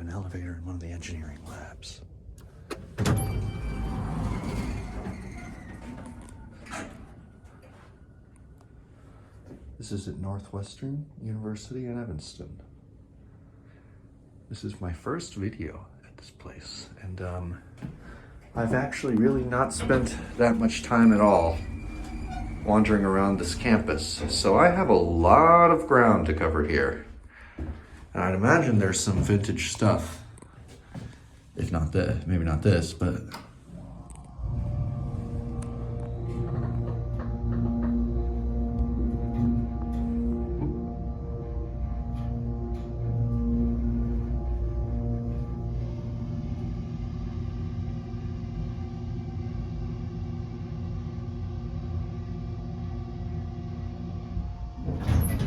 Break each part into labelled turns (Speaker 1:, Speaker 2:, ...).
Speaker 1: an elevator in one of the engineering labs. This is at Northwestern University in Evanston. This is my first video at this place, and I've actually really not spent that much time at all wandering around this campus, so I have a lot of ground to cover here. And I'd imagine there's some vintage stuff, if not this, maybe not this, but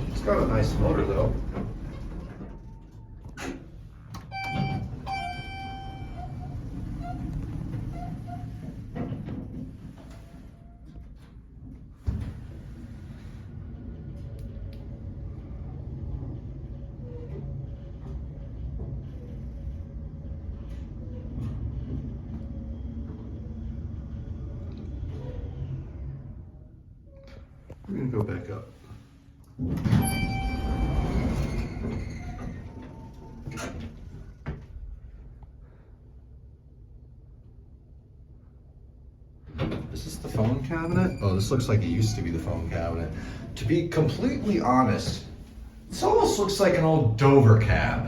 Speaker 1: it's got a nice motor though. We're gonna go back up. Is this the phone cabinet? Oh, this looks like it used to be the phone cabinet. To be completely honest, this almost looks like an old Dover cab.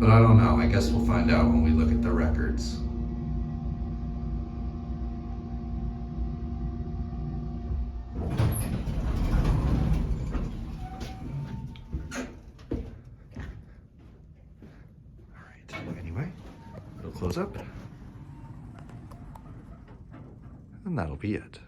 Speaker 1: But I don't know. I guess we'll find out when we look at the records. Anyway, it'll close up, and that'll be it.